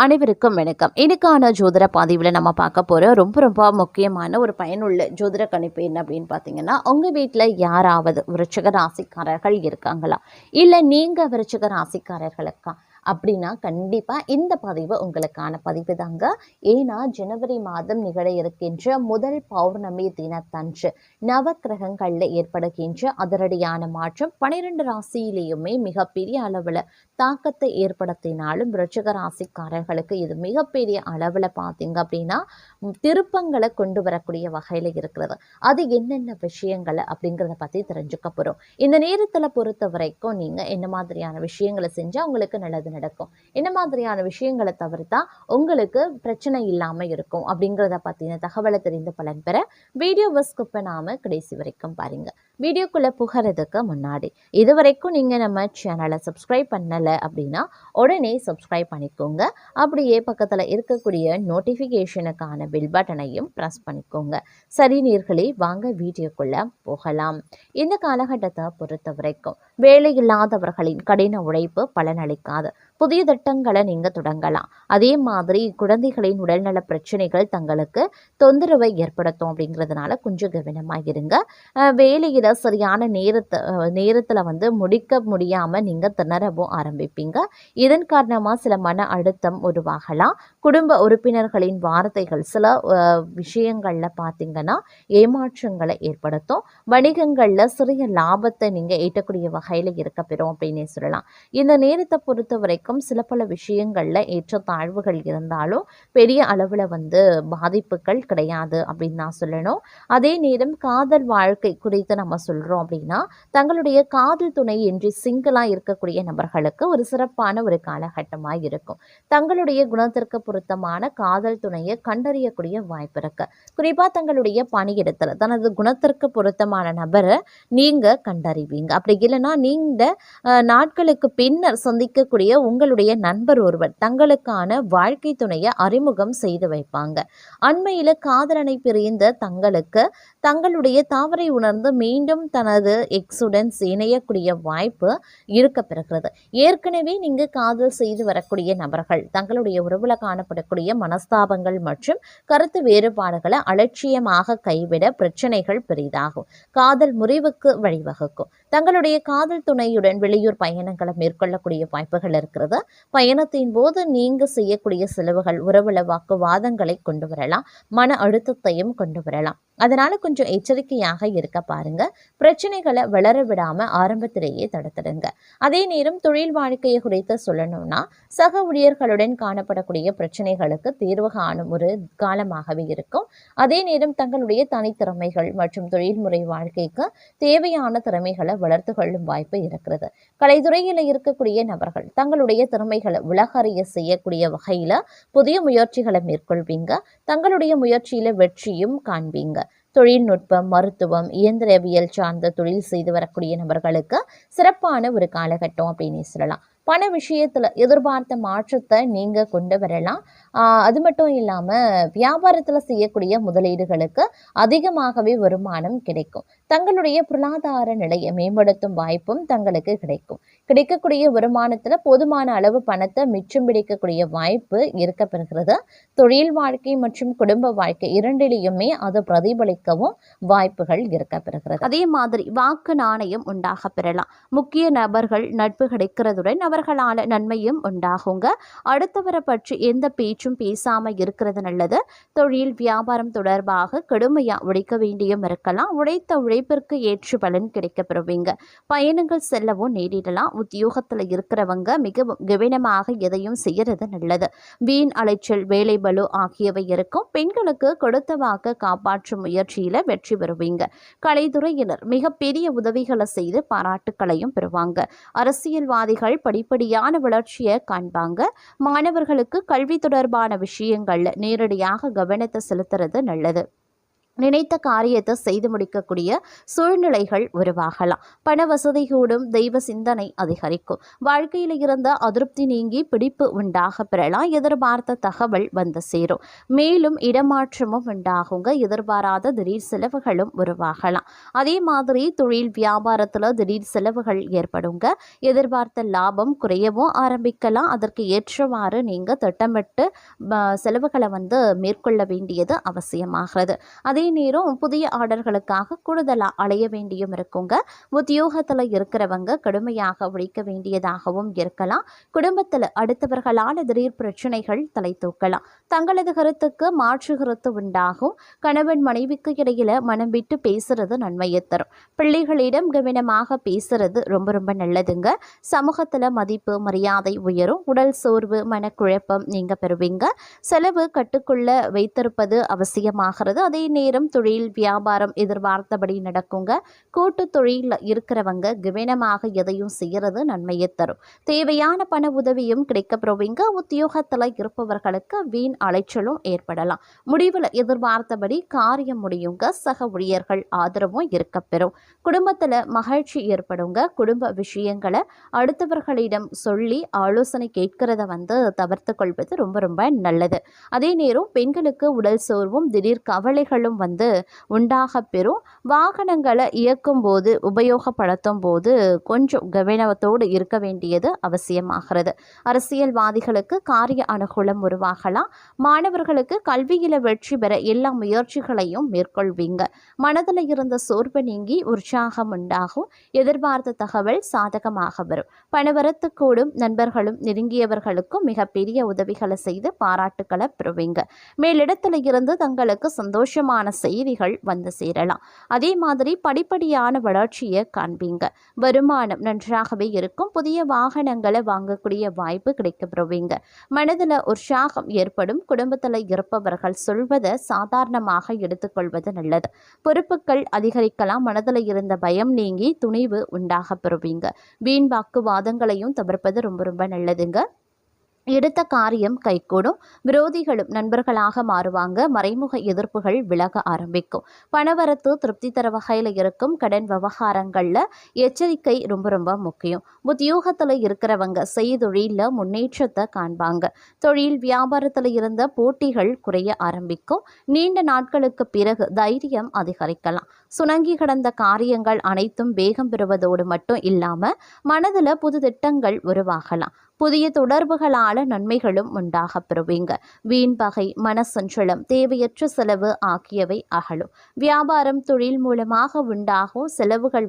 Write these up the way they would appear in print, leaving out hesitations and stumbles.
அனைவருக்கும் வணக்கம். இன்னைக்கான ஜோதிட பதிவில் நம்ம பார்க்க போகிற ரொம்ப முக்கியமான ஒரு பயனுள்ள ஜோதிட கணிப்பு என்ன அப்படின்னு பார்த்தீங்கன்னா, உங்கள் வீட்டில் யாராவது விருச்சிக ராசிக்காரர்கள் இருக்காங்களா, இல்லை நீங்கள் விருச்சிக ராசிக்காரர்களுக்கா அப்படின்னா கண்டிப்பாக இந்த பதிவு உங்களுக்கான பதிவு தாங்க. ஏன்னா ஜனவரி மாதம் நிகழ இருக்கின்ற முதல் பௌர்ணமி தினத்தன்று நவக்கிரகங்களில் ஏற்படுகின்ற அதிரடியான மாற்றம் 12 ராசியிலேயுமே மிகப்பெரிய அளவில் தாக்கத்தை ஏற்படுத்தினாலும் விருச்சிக ராசிக்காரர்களுக்கு இது மிகப்பெரிய அளவில் பார்த்தீங்க அப்படின்னா திருப்பங்களை கொண்டு வரக்கூடிய வகையில் இருக்கிறது. அது என்னென்ன விஷயங்கள் அப்படிங்கிறத பற்றி தெரிஞ்சுக்க போகிறோம். இந்த நேரத்தில் பொறுத்த வரைக்கும் நீங்கள் என்ன மாதிரியான விஷயங்களை செஞ்சால் உங்களுக்கு நல்லது நடக்கும், என்ன மாதிரியான விஷயங்களை தவிர்த்தா உங்களுக்கு பிரச்சனை இல்லாமல் இருக்கும் அப்படிங்கிறத பற்றின தகவலை தெரிந்து பலன் பெற வீடியோவை ஸ்கிப் பண்ணாம கடைசி வரைக்கும் பாருங்க. வீடியோக்குள்ளே புகிறதுக்கு முன்னாடி இது வரைக்கும் நீங்கள் நம்ம சேனலை சப்ஸ்கிரைப் பண்ணலை அப்படின்னா உடனே சப்ஸ்கிரைப் பண்ணிக்கோங்க. அப்படியே பக்கத்தில் இருக்கக்கூடிய நோட்டிஃபிகேஷனுக்கான பெல் பட்டனையும் ப்ரெஸ் பண்ணிக்கோங்க. சரி நேயர்களே, வாங்க வீடியோக்குள்ளே போகலாம். இந்த காலகட்டத்தை பொறுத்த வரைக்கும் வேலை இல்லாதவர்களின் கடின உழைப்பு பலனளிக்காது. புதிய திட்டங்களை நீங்கள் தொடங்கலாம். அதே மாதிரி குழந்தைகளின் உடல்நல பிரச்சனைகள் தங்களுக்கு தொந்தரவை ஏற்படுத்தும். அப்படிங்கிறதுனால கொஞ்சம் கவனமாக இருங்க. வேலையில் சரியான நேரத்தில் முடிக்க முடியாமல் நீங்கள் திணறவும் ஆரம்பிப்பீங்க. இதன் காரணமாக சில மன அழுத்தம் உருவாகலாம். குடும்ப உறுப்பினர்களின் வார்த்தைகள் சில விஷயங்களில் பார்த்தீங்கன்னா ஏமாற்றங்களை ஏற்படுத்தும். வணிகங்களில் சிறிய லாபத்தை நீங்கள் ஈட்டக்கூடிய வகையில் இருக்க பெறும் அப்படின்னே சொல்லலாம். இந்த நேரத்தை பொறுத்த வரைக்கும் சில பல விஷயங்களில் ஏற்றத்தாழ்வுகள் இருந்தாலும் பெரிய அளவில் பாதிப்புகள் கிடையாது அப்படின்னு நான் சொல்லணும். அதே நேரம் காதல் வாழ்க்கை குறித்து நம்ம சொல்கிறோம் அப்படின்னா தங்களுடைய காதல் துணை என்று சிங்கிளாக இருக்கக்கூடிய நபர்களுக்கு ஒரு சிறப்பான ஒரு காலகட்டமாக இருக்கும். தங்களுடைய குணத்திற்கு பொருத்தமான காதல் துணையை கண்டறியக்கூடிய வாய்ப்பு இருக்கு. குறிப்பாக தங்களுடைய பணியிடத்தில் தனது குணத்திற்கு பொருத்தமான நபரை நீங்கள் கண்டறிவீங்க. அப்படி இல்லைன்னா நீண்ட நாட்களுக்கு பின்னர் சந்திக்கக்கூடிய உங்களுடைய நண்பர் ஒருவர் தங்களுக்கான வாழ்க்கை துணையை அறிமுகம் செய்து வைப்பாங்க. அண்மையில் காதலனை பிரிந்த தங்களுக்கு தங்களுடைய தவறை உணர்ந்து மீண்டும் தனது எக்ஸுடன் இணையக்கூடிய வாய்ப்பு இருக்க பெறுகிறது. ஏற்கனவே நீங்கள் காதல் செய்து வரக்கூடிய நபர்கள் தங்களுடைய உறவுல காணப்படக்கூடிய மனஸ்தாபங்கள் மற்றும் கருத்து வேறுபாடுகளை அலட்சியமாக கைவிட பிரச்சனைகள் பெரிதாகும். காதல் முறிவுக்கு வழிவகுக்கும். தங்களுடைய காதல் துணையுடன் வெளியூர் பயணங்களை மேற்கொள்ளக்கூடிய வாய்ப்புகள் இருக்கிறது. பயணத்தின் போது நீங்க செய்யக்கூடிய செலவுகள் உறவுல வாக்குவாதங்களை கொண்டு வரலாம், மன அழுத்தத்தையும் கொண்டு வரலாம். அதனால கொஞ்சம் எச்சரிக்கையாக இருக்க பாருங்க. பிரச்சனைகளை வளர விடாம ஆரம்பத்திலேயே தடுத்துடுங்க. அதே நேரம் தொழில் வாழ்க்கையை குறித்து சொல்லணும்னா சக ஊழியர்களுடன் காணப்படக்கூடிய பிரச்சனைகளுக்கு தீர்வு காணும் ஒரு காலமாகவே இருக்கும். அதே நேரம் தங்களுடைய தனித்திறமைகள் மற்றும் தொழில்முறை வாழ்க்கைக்கு தேவையான திறமைகளை வளர்த்து கொள்ளும் வாய்ப்பு இருக்கிறது. கலைத்துறையில் இருக்கக்கூடிய நபர்கள் தங்களுடைய திறமைகளை உலகறிய செய்யக்கூடிய வகையில புதிய முயற்சிகளை மேற்கொள்வீங்க. தங்களுடைய முயற்சியில வெற்றியும் காண்பீங்க. தொழில்நுட்பம், மருத்துவம், இயந்திரவியல் சார்ந்த தொழில் செய்து வரக்கூடிய நபர்களுக்கு சிறப்பான ஒரு காலகட்டம் அப்படின்னு சொல்லலாம். பண விஷயத்தில் எதிர்பார்த்த மாற்றத்தை நீங்கள் கொண்டு வரலாம். அது மட்டும் இல்லாமல் வியாபாரத்தில் செய்யக்கூடிய முதலீடுகளுக்கு அதிகமாகவே வருமானம் கிடைக்கும். தங்களுடைய பொருளாதார நிலையை மேம்படுத்தும் வாய்ப்பும் தங்களுக்கு கிடைக்கும். கிடைக்கக்கூடிய வருமானத்தில் போதுமான அளவு பணத்தை மிச்சம் பிடிக்கக்கூடிய வாய்ப்பு இருக்க பெறுகிறது. தொழில் வாழ்க்கை மற்றும் குடும்ப வாழ்க்கை இரண்டிலேயுமே அது பிரதிபலிக்கவும் வாய்ப்புகள் இருக்க பெறுகிறது. அதே மாதிரி வாக்கு நாணயம் உண்டாக பெறலாம். முக்கிய நபர்கள் நட்பு கிடைக்கிறதுடன் அவர்களால் நன்மையும் உண்டாகுங்க. அடுத்தவரை பற்றி எந்த பேச்சும் பேசாம இருக்கிறது நல்லது. தொழில் வியாபாரம் தொடர்பாக கடுமையாக உழைக்க வேண்டியும் இருக்கலாம். உழைத்த உழைப்பிற்கு ஏற்று பலன் கிடைக்க பெறுவீங்க. பயணங்கள் செல்லவும் நேரிடலாம். உத்தியோகத்தில் இருக்கிறவங்க மிகவும் கவனமாக எதையும் செய்யறது நல்லது. வீண் அலைச்சல், வேலை பளு ஆகியவை இருக்கும். பெண்களுக்கு கொடுத்த வாக்க காப்பாற்றும் முயற்சியில வெற்றி பெறுவீங்க. கலைத்துறையினர் மிகப்பெரிய உதவிகளை செய்து பாராட்டுக்களையும் பெறுவாங்க. அரசியல்வாதிகள் படிப்படியான வளர்ச்சியை காண்பாங்க. மாணவர்களுக்கு கல்வி தொடர்பான விஷயங்கள்ல நேரடியாக கவனத்தை செலுத்துறது நல்லது. நினைத்த காரியத்தை செய்து முடிக்கக்கூடிய சூழ்நிலைகள் உருவாகலாம். பண வசதி கூடும், தெய்வ சிந்தனை அதிகரிக்கும். வாழ்க்கையில் இருந்த அதிருப்தி நீங்கி பிடிப்பு உண்டாக பெறலாம். எதிர்பார்த்த தகவல் வந்து சேரும். மேலும் இடமாற்றமும் உண்டாகுங்க. எதிர்பாராத திடீர் செலவுகளும் உருவாகலாம். அதே மாதிரி தொழில் வியாபாரத்தில் திடீர் செலவுகள் ஏற்படுங்க. எதிர்பார்த்த லாபம் குறையவும் ஆரம்பிக்கலாம். அதற்கு ஏற்றவாறு நீங்கள் திட்டமிட்டு செலவுகளை மேற்கொள்ள வேண்டியது அவசியமாகிறது. அதே நேரம் புதிய ஆர்டர்களுக்காக கூடுதலாக அலைய வேண்டியும் இருக்குங்க. உத்தியோகத்தில் இருக்கிறவங்க கடுமையாக உழைக்க வேண்டியதாகவும் இருக்கலாம். குடும்பத்தில் அடுத்தவர்களால் திடீர் பிரச்சனைகள் தலை தூக்கலாம். தங்களது கருத்துக்கு மாற்று கருத்து உண்டாகும். கணவன் மனைவிக்கு இடையில மனம் விட்டு பேசுறது நன்மையை தரும். பிள்ளைகளிடம் கவனமாக பேசுறது ரொம்ப ரொம்ப நல்லதுங்க. சமூகத்தில் மதிப்பு மரியாதை உயரும். உடல் சோர்வு மனக்குழப்பம் நீங்க பெறுவீங்க. செலவு கட்டுக்குள்ள வைத்திருப்பது அவசியமாகிறது. அதே நேரம் தொழில் வியாபாரம் எதிர்பார்த்தபடி நடக்குங்க. கூட்டு தொழில் இருக்கிறவங்க கவனமாக எதையும் செய்யறது நன்மையை தரும். தேவையான பண உதவியும் கிடைக்கப்பெறுவீங்க. உத்தியோகத்தில் இருப்பவர்களுக்கு வீண் அலைச்சலும் ஏற்படலாம். முடிவில் எதிர்பார்த்தபடி காரியம் முடியுங்க. சக ஊழியர்கள் ஆதரவும் இருக்கப்பெறும். குடும்பத்தில் மகிழ்ச்சி ஏற்படுங்க. குடும்ப விஷயங்களை அடுத்தவர்களிடம் சொல்லி ஆலோசனை கேட்கிறத தவிர்த்து கொள்வது ரொம்ப ரொம்ப நல்லது. அதே நேரம் பெண்களுக்கு உடல் சோர்வும் திடீர் கவலைகளும் உண்டாக பெறும். வாகனங்களை இயக்கும் போது உபயோகப்படுத்தும் போது கொஞ்சம் கவனத்தோடு இருக்க வேண்டியது அவசியமாகிறது. அரசியல்வாதிகளுக்கு காரிய அனுகூலம் உருவாகலாம். மாணவர்களுக்கு கல்வியில வெற்றி பெற எல்லா முயற்சிகளையும் மேற்கொள்வீங்க. மனதில் இருந்த சோர்வு நீங்கி உற்சாகம் உண்டாகும். எதிர்பார்த்த தகவல் சாதகமாக வரும். பணவரத்து கூடும். நண்பர்களும் நெருங்கியவர்களுக்கும் மிகப்பெரிய உதவிகளை செய்து பாராட்டுக்களை பெறுவீங்க. மேலிடத்தில் இருந்து தங்களுக்கு சந்தோஷமான செய்திகள் சேரலாம். அதே மாதிரி படிப்படியான வளர்ச்சியை காண்பீங்க. வருமானம் நன்றாகவே இருக்கும். புதிய வாகனங்களை வாங்கக்கூடிய வாய்ப்பு கிடைக்கப்பெறுவீங்க. மனதில் உற்சாகம் ஏற்படும். குடும்பத்தில் இருப்பவர்கள் சொல்வதை சாதாரணமாக எடுத்துக்கொள்வது நல்லது. பொறுப்புகள் அதிகரிக்கலாம். மனதில் இருந்த பயம் நீங்கி துணிவு உண்டாக பெறுவீங்க. வீண் வாக்குவாதங்களையும் தவிர்ப்பது ரொம்ப ரொம்ப நல்லதுங்க. எடுத்த காரியம் கைகூடும். விரோதிகளும் நண்பர்களாக மாறுவாங்க. மறைமுக எதிர்ப்புகள் விலக ஆரம்பிக்கும். பணவரத்து திருப்தி தர வகையில் இருக்கும். கடன் விவகாரங்களில் எச்சரிக்கை ரொம்ப ரொம்ப முக்கியம். உத்தியோகத்தில் இருக்கிறவங்க செய்தொழிலில் முன்னேற்றத்தை காண்பாங்க. தொழில் வியாபாரத்தில் இருந்த போட்டிகள் குறைய ஆரம்பிக்கும். நீண்ட நாட்களுக்கு பிறகு தைரியம் அதிகரிக்கலாம். சுணங்கி கிடந்த காரியங்கள் அனைத்தும் வேகம் பெறுவதோடு மட்டும் இல்லாமல் மனதில் புது திட்டங்கள் உருவாகலாம். புதிய தொடர்புகளால் நன்மைகளும் உண்டாக பெறுவீங்க. வீண் பகை மனசஞ்சலம் தேவையற்ற செலவு ஆகியவை அகலும். வியாபாரம் தொழில் மூலமாக உண்டாகும் செலவுகள்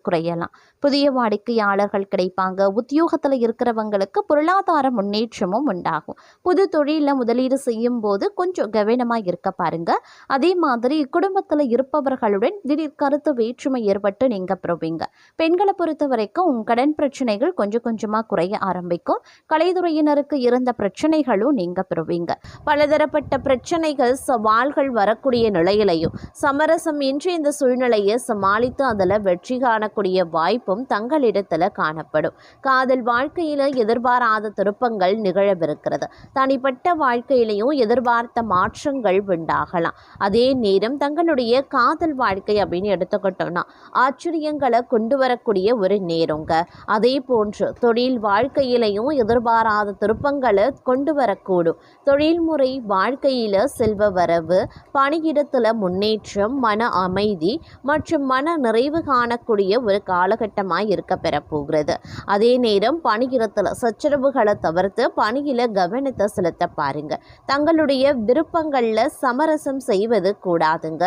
குறையலாம். புதிய வாடிக்கையாளர்கள் கிடைப்பாங்க. உத்தியோகத்தில் இருக்கிறவங்களுக்கு பொருளாதார முன்னேற்றமும் உண்டாகும். புது தொழிலில் முதலீடு செய்யும் போது கொஞ்சம் கவனமாக இருக்க பாருங்க. அதே மாதிரி குடும்பத்தில் இருப்பவர்களுடன் திடீர் கருத்து வேற்றுமை ஏற்பட்டு நீங்க பெறுவீங்க. பெண்களை பொறுத்த வரைக்கும் கடன் பிரச்சனைகள் கொஞ்சம் கொஞ்சமாக குறைய ஆரம்பிக்கும். கலைத்துறையினருக்கு இருந்த பிரச்சனைகளும் நீங்க பெறுவீங்க. பலதரப்பட்ட பிரச்சனைகள் சவால்கள் வரக்கூடிய நிலையிலையும் சமரசம் இன்றி இந்த சூழ்நிலையை சமாளித்து அதில் வெற்றி காணக்கூடிய வாய்ப்பும் தங்களிடத்துல காணப்படும். காதல் வாழ்க்கையில எதிர்பாராத திருப்பங்கள் நிகழவிருக்கிறது. தனிப்பட்ட வாழ்க்கையிலையும் எதிர்பார்த்த மாற்றங்கள் உண்டாகலாம். அதே நேரம் தங்களுடைய காதல் வாழ்க்கை அப்படின்னு எடுத்துக்கிட்டோம்னா ஆச்சரியங்களை கொண்டு வரக்கூடிய ஒரு நேரங்க. அதே போன்று தொழில் வாழ்க்கையிலையும் எதிர்பாராத திருப்பங்களை கொண்டு வரக்கூடும். தொழில்முறை வாழ்க்கையில செல்வ வரவு, பணியிடத்துல முன்னேற்றம், மன அமைதி மற்றும் மன நிறைவு காணக்கூடிய ஒரு காலகட்டமாய் இருக்க பெறப்போகிறது. அதே நேரம் பணியிடத்துல சச்சரவுகளை தவிர்த்து பணியில கவனத்தை செலுத்த பாருங்க. தங்களுடைய விருப்பங்கள்ல சமரசம் செய்வது கூடாதுங்க.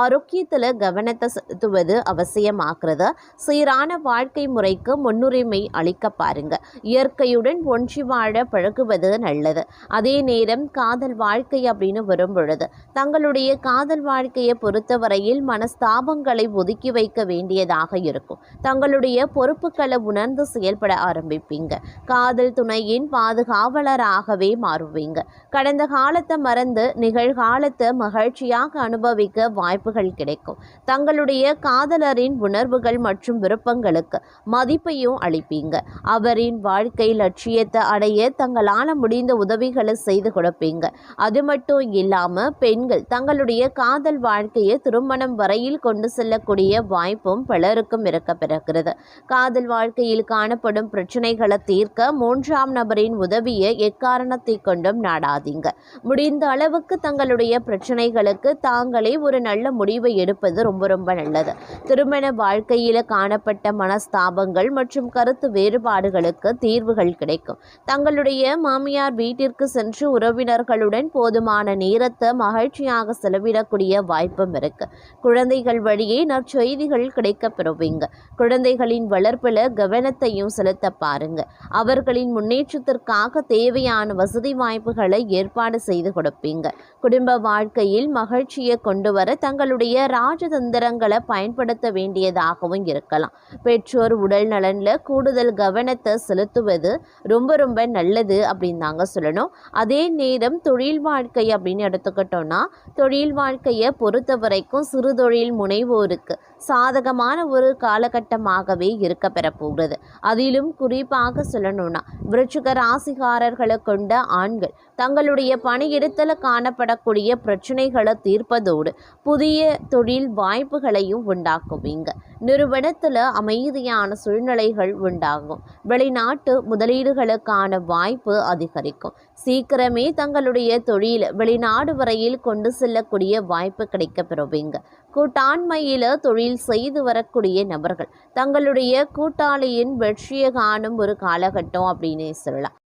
ஆரோக்கியத்துல கவனத்தை செலுத்துவது அவசியமாகிறது. சீரான வாழ்க்கை முறைக்கு முன்னுரிமை அளிக்க பாருங்க. இயற்கையுடன் ஒன்றி வாழ பழகுவது நல்லது. அதே நேரம் காதல் வாழ்க்கை அப்படின்னு வரும் பொழுது தங்களுடைய காதல் வாழ்க்கையை பொறுத்தவரையில் மனஸ்தாபங்களை ஒதுக்கி வைக்க வேண்டியதாக இருக்கும். தங்களுடைய பொறுப்புகளை உணர்ந்து செயல்பட ஆரம்பிப்பீங்க. காதல் துணையின் பாதுகாவலராகவே மாறுவீங்க. கடந்த காலத்தை மறந்து நிகழ்காலத்தை மகிழ்ச்சியாக அனுபவிக்க வாய்ப்புகள் கிடைக்கும். தங்களுடைய காதலரின் உணர்வுகள் மற்றும் விருப்பங்களுக்கு மதிப்பையும் அளிப்பீங்க. அவரின் வாழ்க்கை லட்சியத்தை அடைய தங்களால் முடிந்த உதவிகளை செய்து கொடுப்பீங்க. அது மட்டும் இல்லாமல் பெண்கள் தங்களுடைய காதல் வாழ்க்கையை திருமணம் வரையில் கொண்டு செல்லக்கூடிய வாய்ப்பும் பலருக்கும் இருக்க பிறக்கிறது. காதல் வாழ்க்கையில் காணப்படும் பிரச்சனைகளை தீர்க்க மூன்றாம் நபரின் உதவியை எக்காரணத்தை கொண்டும் நாடாதீங்க. முடிந்த அளவுக்கு தங்களுடைய பிரச்சனைகளுக்கு தாங்களே ஒரு நல்ல முடிவை எடுப்பது ரொம்ப ரொம்ப நல்லது. திருமண வாழ்க்கையில் காணப்பட்ட மனஸ்தாபங்கள் மற்றும் கருத்து வேறுபாடுகளுக்கு தீர்வுகள் கிடைக்கும். தங்களுடைய மாமியார் வீட்டிற்கு சென்று உறவினர்களுடன் போதுமான நேரத்தை மகிழ்ச்சியாக செலவிடக்கூடிய வாய்ப்பும் இருக்கு. குழந்தைகள் வழியே நற்செய்திகள் கிடைக்க பெறுவீங்க. குழந்தைகளின் வளர்ப்பில் கவனத்தையும் செலுத்த பாருங்க. அவர்களின் முன்னேற்றத்திற்காக தேவையான வசதி வாய்ப்புகளை ஏற்பாடு செய்து கொடுப்பீங்க. குடும்ப வாழ்க்கையில் மகிழ்ச்சியை கொண்டு வர தங்களுடைய ராஜதந்திரங்களை பயன்படுத்த வேண்டியதாகவும் இருக்கலாம். பெற்றோர் உடல் நலன்ல கூடுதல் கவனத்தை செலுத்துவது ரொம்ப ரொம்ப நல்லது அப்படின்னு தாங்க சொல்லணும். அதே நேரம் தொழில் வாழ்க்கை அப்படின்னு எடுத்துக்கிட்டோம்னா, தொழில் வாழ்க்கையை பொறுத்த வரைக்கும் சிறு தொழில் முனைவோருக்கு சாதகமான ஒரு காலகட்டமாகவே இருக்க பெறப்போகிறது. அதிலும் குறிப்பாக சொல்லணும்னா, விருச்சிக ராசிக்காரர்களை கொண்ட ஆண்கள் தங்களுடைய பணியிடத்தில் காணப்படக்கூடிய பிரச்சனைகளை தீர்ப்பதோடு புதிய தொழில் வாய்ப்புகளையும் உண்டாக்குவீங்க. நிறுவனத்தில் அமைதியான சூழ்நிலைகள் உண்டாகும். வெளிநாட்டு முதலீடுகளுக்கான வாய்ப்பு அதிகரிக்கும். சீக்கிரமே தங்களுடைய தொழில் வெளிநாடு வரையில் கொண்டு செல்லக்கூடிய வாய்ப்பு கிடைக்க பெறுவீங்க. கூட்டாண்மையில் தொழில் செய்து வரக்கூடிய நபர்கள் தங்களுடைய கூட்டாளியின் வெற்றியை காணும் ஒரு காலகட்டம் அப்படின்னே சொல்லலாம்.